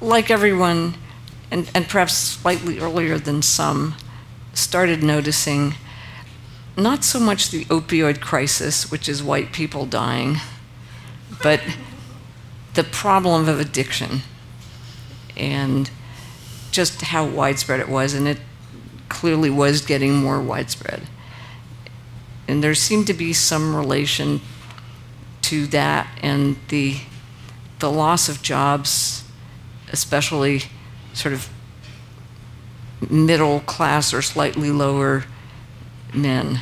like everyone, and perhaps slightly earlier than some, started noticing not so much the opioid crisis, which is white people dying, but the problem of addiction and just how widespread it was, and it clearly was getting more widespread. And there seemed to be some relation to that and the loss of jobs, especially sort of middle class or slightly lower men.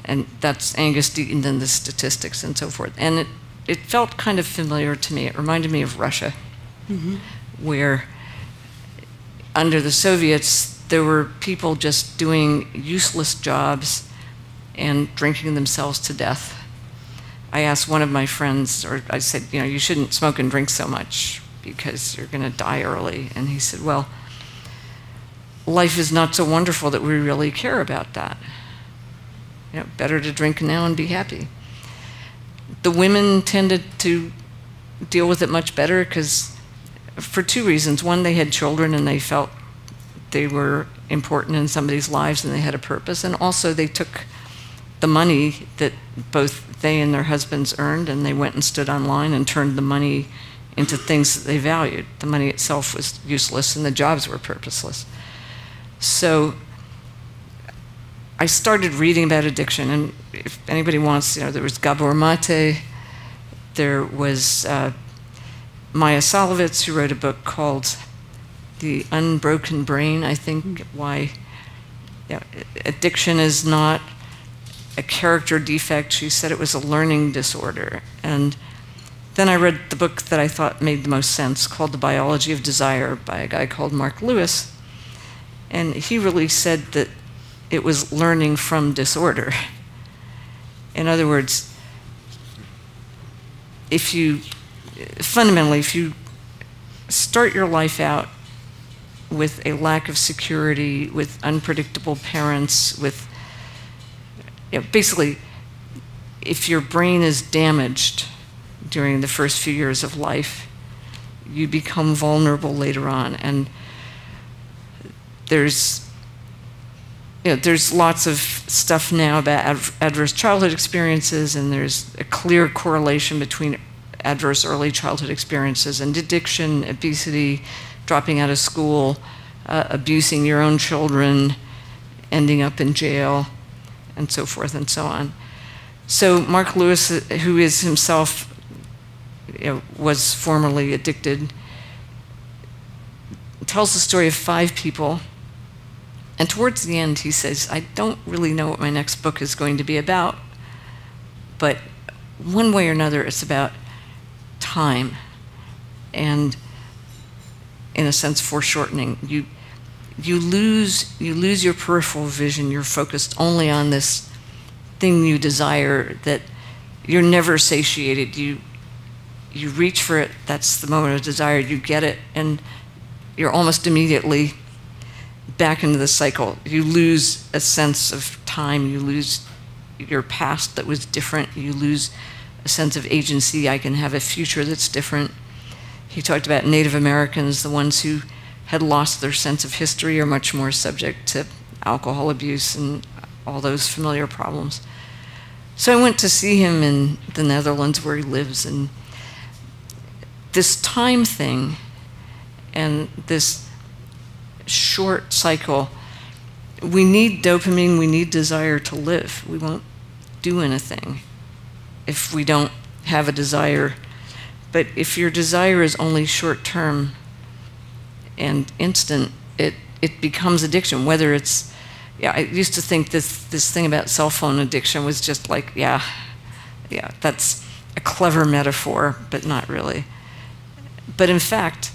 And that's Angus Deaton and the statistics and so forth. And it felt kind of familiar to me. It reminded me of Russia, where under the Soviets, there were people just doing useless jobs and drinking themselves to death. I asked one of my friends, or I said, you know, you shouldn't smoke and drink so much because you're going to die early. And he said, well, life is not so wonderful that we really care about that. You know, better to drink now and be happy. The women tended to deal with it much better because, for two reasons. One, they had children and they felt they were important in somebody's lives and they had a purpose. And also they took the money that both they and their husbands earned and they went and stood online and turned the money into things that they valued. The money itself was useless and the jobs were purposeless. So I started reading about addiction, and if anybody wants, you know, there was Gabor Mate, there was Maya Solovitz, who wrote a book called The Unbroken Brain, I think, why addiction is not a character defect. She said it was a learning disorder. And then I read the book that I thought made the most sense, called The Biology of Desire, by a guy called Mark Lewis. And he really said that it was learning from disorder. In other words, fundamentally, if you start your life out with a lack of security, with unpredictable parents, with, you know, basically, if your brain is damaged during the first few years of life, you become vulnerable later on. And there's lots of stuff now about adverse childhood experiences, and there's a clear correlation between adverse early childhood experiences and addiction, obesity, dropping out of school, abusing your own children, ending up in jail, and so forth and so on. So Mark Lewis, who is himself, you know, was formerly addicted, tells the story of 5 people. And towards the end, he says, I don't really know what my next book is going to be about, but one way or another, it's about time and, in a sense, foreshortening. You lose your peripheral vision. You're focused only on this thing you desire, that you're never satiated. You reach for it. That's the moment of desire. You get it, and you're almost immediately back into the cycle. You lose a sense of time. You lose your past that was different. You lose a sense of agency. I can have a future that's different. He talked about Native Americans, the ones who had lost their sense of history, are much more subject to alcohol abuse and all those familiar problems. So I went to see him in the Netherlands, where he lives, and this time thing and this short cycle, we need dopamine, we need desire to live. We won't do anything if we don't have a desire. But if your desire is only short-term and instant, it becomes addiction. Whether it's, I used to think this thing about cell phone addiction was just like, yeah, that's a clever metaphor, but not really. But in fact,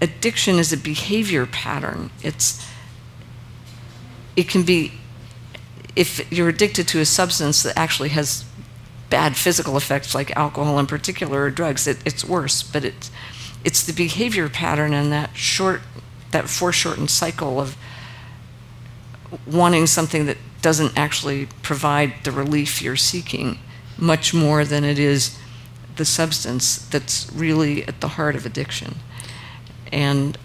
addiction is a behavior pattern. It can be, if you're addicted to a substance that actually has bad physical effects, like alcohol in particular, or drugs, it's worse. But it's the behavior pattern and that foreshortened cycle of wanting something that doesn't actually provide the relief you're seeking, much more than it is the substance that's really at the heart of addiction. And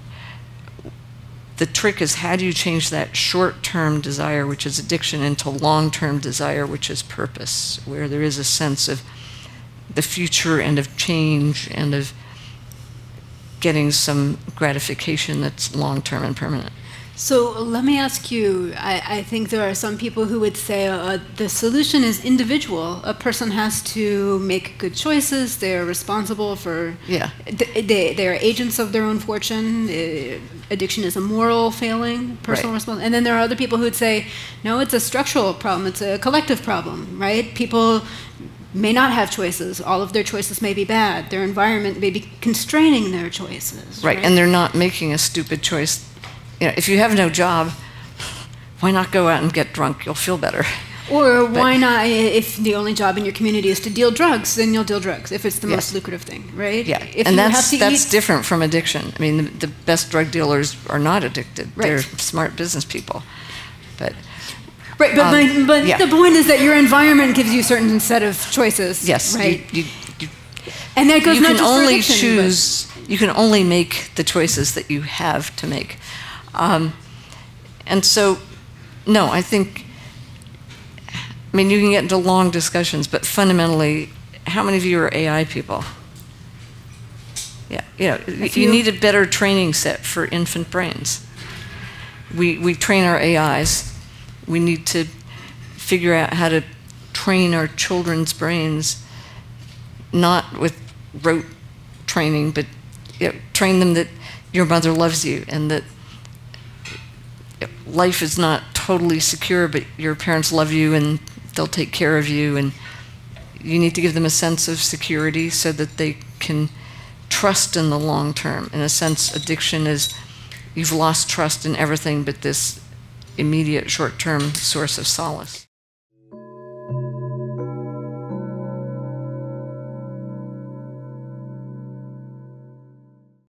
the trick is, how do you change that short-term desire, which is addiction, into long-term desire, which is purpose, where there is a sense of the future and of change and of getting some gratification that's long-term and permanent. So let me ask you, I think there are some people who would say the solution is individual. A person has to make good choices. They're responsible for, they're agents of their own fortune. Addiction is a moral failing, personal responsibility. And then there are other people who would say, no, it's a structural problem. It's a collective problem, right? People may not have choices. All of their choices may be bad. Their environment may be constraining their choices. Right, and they're not making a stupid choice. You know, if you have no job, why not go out and get drunk? You'll feel better. Or why not, if the only job in your community is to deal drugs, then you'll deal drugs, if it's the most lucrative thing, right? Yeah, if and that's different from addiction. I mean, the best drug dealers are not addicted. Right. They're smart business people. But right, but the point is that your environment gives you a certain set of choices. Yes, right. And that goes not just for addiction, choose. You can only make the choices that you have to make. And so, no, I think, I mean, you can get into long discussions, but fundamentally, how many of you are AI people? Yeah, you need a better training set for infant brains. We train our AIs. We need to figure out how to train our children's brains, not with rote training, but train them that your mother loves you and that life is not totally secure, but your parents love you and they'll take care of you, and you need to give them a sense of security so that they can trust in the long term. In a sense, addiction is you've lost trust in everything but this immediate short-term source of solace.